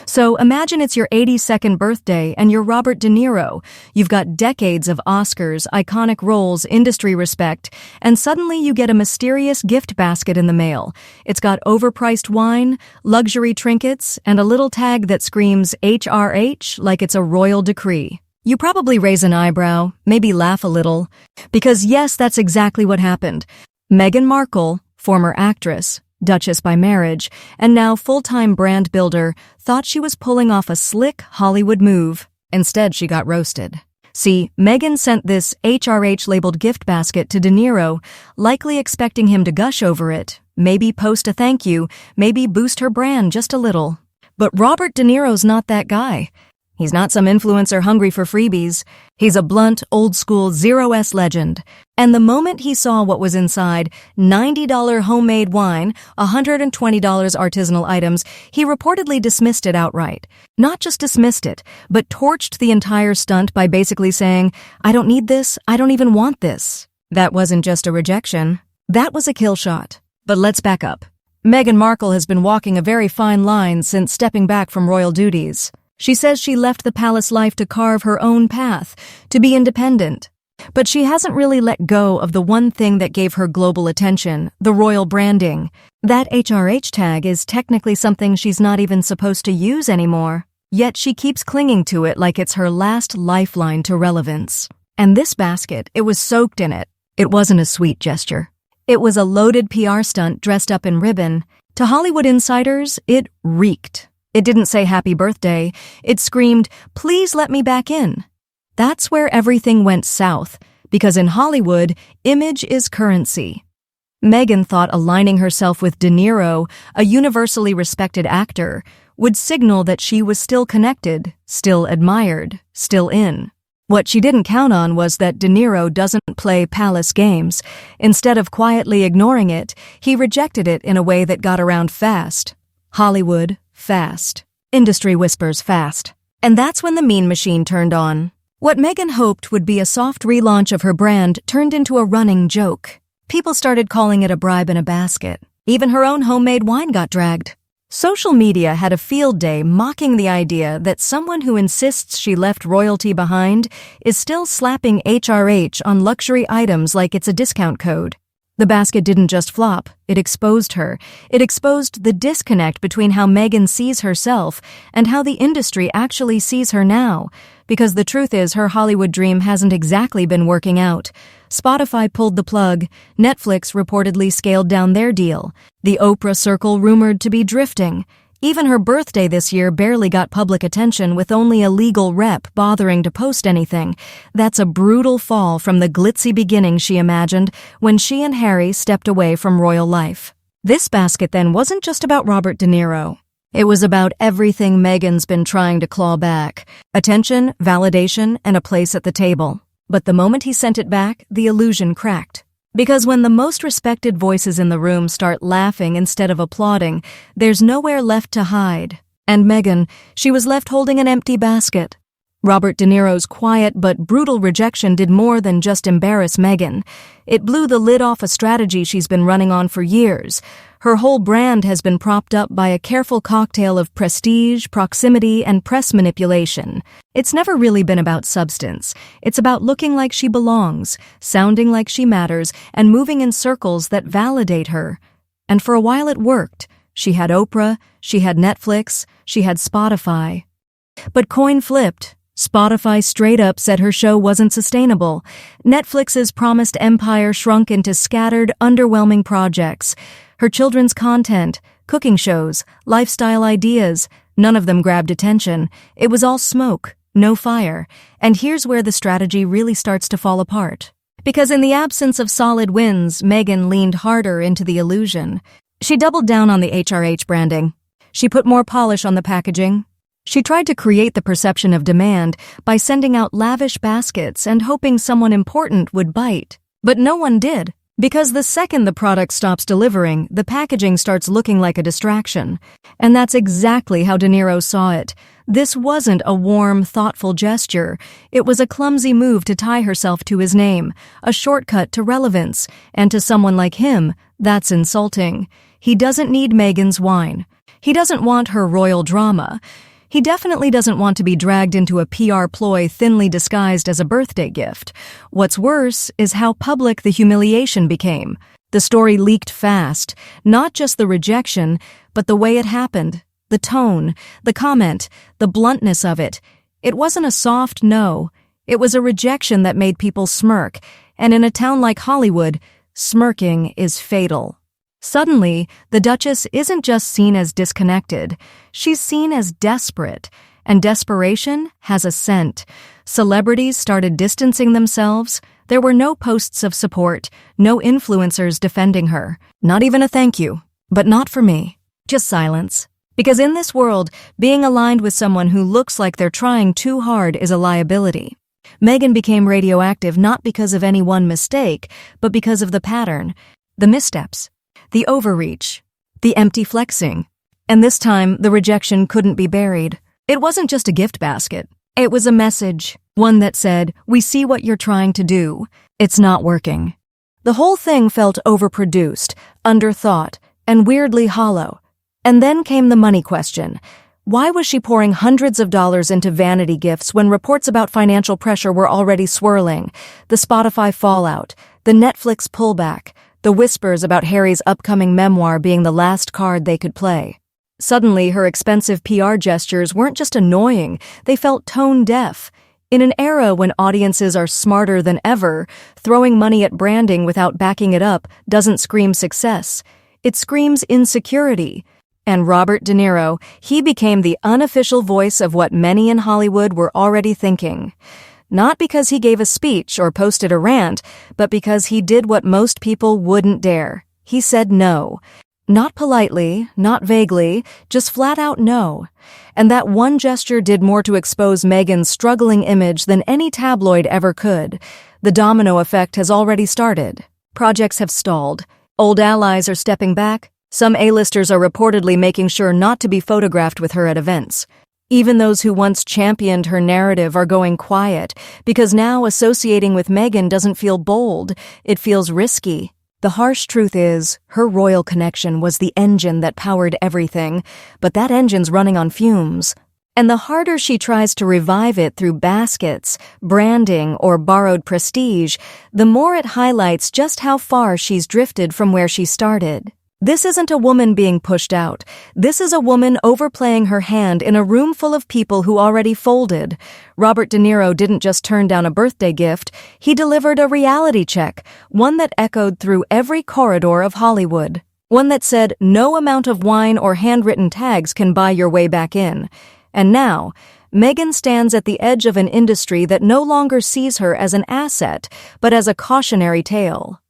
So imagine it's your 82nd birthday and you're Robert De Niro. You've got decades of Oscars, iconic roles, industry respect, and suddenly you get a mysterious gift basket in the mail. It's got overpriced wine, luxury trinkets, and a little tag that screams HRH like it's a royal decree. You probably raise an eyebrow, maybe laugh a little, because yes, that's exactly what happened. Meghan Markle, former actress, Duchess by marriage, and now full-time brand builder, thought she was pulling off a slick Hollywood move. Instead, she got roasted. See, Meghan sent this HRH-labeled gift basket to De Niro, likely expecting him to gush over it, maybe post a thank you, maybe boost her brand just a little. But Robert De Niro's not that guy. He's not some influencer hungry for freebies. He's a blunt, old-school zero-S legend. And the moment he saw what was inside, $90 homemade wine, $120 artisanal items, he reportedly dismissed it outright. Not just dismissed it, but torched the entire stunt by basically saying, "I don't need this, I don't even want this." That wasn't just a rejection. That was a kill shot. But let's back up. Meghan Markle has been walking a very fine line since stepping back from royal duties. She says she left the palace life to carve her own path, to be independent. But she hasn't really let go of the one thing that gave her global attention, the royal branding. That HRH tag is technically something she's not even supposed to use anymore. Yet she keeps clinging to it like it's her last lifeline to relevance. And this basket, it was soaked in it. It wasn't a sweet gesture. It was a loaded PR stunt dressed up in ribbon. To Hollywood insiders, it reeked. It didn't say happy birthday. It screamed, "Please let me back in." That's where everything went south, because in Hollywood, image is currency. Meghan thought aligning herself with De Niro, a universally respected actor, would signal that she was still connected, still admired, still in. What she didn't count on was that De Niro doesn't play palace games. Instead of quietly ignoring it, he rejected it in a way that got around fast. Hollywood, fast. Industry whispers fast. And that's when the mean machine turned on. What Meghan hoped would be a soft relaunch of her brand turned into a running joke. People started calling it a bribe in a basket. Even her own homemade wine got dragged. Social media had a field day mocking the idea that someone who insists she left royalty behind is still slapping HRH on luxury items like it's a discount code. The basket didn't just flop, it exposed her. It exposed the disconnect between how Meghan sees herself and how the industry actually sees her now. Because the truth is, her Hollywood dream hasn't exactly been working out. Spotify pulled the plug, Netflix reportedly scaled down their deal, the Oprah circle rumored to be drifting. Even her birthday this year barely got public attention with only a legal rep bothering to post anything. That's a brutal fall from the glitzy beginning she imagined when she and Harry stepped away from royal life. This basket then wasn't just about Robert De Niro. It was about everything Meghan's been trying to claw back. Attention, validation, and a place at the table. But the moment he sent it back, the illusion cracked. Because when the most respected voices in the room start laughing instead of applauding, there's nowhere left to hide. And Meghan, she was left holding an empty basket. Robert De Niro's quiet but brutal rejection did more than just embarrass Meghan. It blew the lid off a strategy she's been running on for years. Her whole brand has been propped up by a careful cocktail of prestige, proximity, and press manipulation. It's never really been about substance. It's about looking like she belongs, sounding like she matters, and moving in circles that validate her. And for a while it worked. She had Oprah, she had Netflix, she had Spotify. But coin flipped. Spotify straight up said her show wasn't sustainable. Netflix's promised empire shrunk into scattered, underwhelming projects. Her children's content, cooking shows, lifestyle ideas, none of them grabbed attention. It was all smoke, no fire. And here's where the strategy really starts to fall apart. Because in the absence of solid wins, Meghan leaned harder into the illusion. She doubled down on the HRH branding. She put more polish on the packaging. She tried to create the perception of demand by sending out lavish baskets and hoping someone important would bite. But no one did. Because the second the product stops delivering, the packaging starts looking like a distraction. And that's exactly how De Niro saw it. This wasn't a warm, thoughtful gesture. It was a clumsy move to tie herself to his name, a shortcut to relevance. And to someone like him, that's insulting. He doesn't need Meghan's wine. He doesn't want her royal drama. He definitely doesn't want to be dragged into a PR ploy thinly disguised as a birthday gift. What's worse is how public the humiliation became. The story leaked fast, not just the rejection, but the way it happened, the tone, the comment, the bluntness of it. It wasn't a soft no. It was a rejection that made people smirk, and in a town like Hollywood, smirking is fatal. Suddenly, the Duchess isn't just seen as disconnected. She's seen as desperate, and desperation has a scent. Celebrities started distancing themselves. There were no posts of support, no influencers defending her. Not even a thank you. But not for me. Just silence. Because in this world, being aligned with someone who looks like they're trying too hard is a liability. Meghan became radioactive not because of any one mistake, but because of the pattern, the missteps, the overreach, the empty flexing. And this time, the rejection couldn't be buried. It wasn't just a gift basket. It was a message, one that said, "We see what you're trying to do. It's not working." The whole thing felt overproduced, underthought, and weirdly hollow. And then came the money question. Why was she pouring hundreds of dollars into vanity gifts when reports about financial pressure were already swirling? The Spotify fallout, the Netflix pullback, the whispers about Harry's upcoming memoir being the last card they could play. Suddenly, her expensive PR gestures weren't just annoying, they felt tone-deaf. In an era when audiences are smarter than ever, throwing money at branding without backing it up doesn't scream success. It screams insecurity. And Robert De Niro, he became the unofficial voice of what many in Hollywood were already thinking. Not because he gave a speech or posted a rant, but because he did what most people wouldn't dare. He said no. Not politely, not vaguely, just flat out no. And that one gesture did more to expose Meghan's struggling image than any tabloid ever could. The domino effect has already started. Projects have stalled. Old allies are stepping back. Some A-listers are reportedly making sure not to be photographed with her at events. Even those who once championed her narrative are going quiet, because now associating with Meghan doesn't feel bold, it feels risky. The harsh truth is, her royal connection was the engine that powered everything, but that engine's running on fumes. And the harder she tries to revive it through baskets, branding, or borrowed prestige, the more it highlights just how far she's drifted from where she started. This isn't a woman being pushed out. This is a woman overplaying her hand in a room full of people who already folded. Robert De Niro didn't just turn down a birthday gift. He delivered a reality check, one that echoed through every corridor of Hollywood. One that said no amount of wine or handwritten tags can buy your way back in. And now, Meghan stands at the edge of an industry that no longer sees her as an asset, but as a cautionary tale.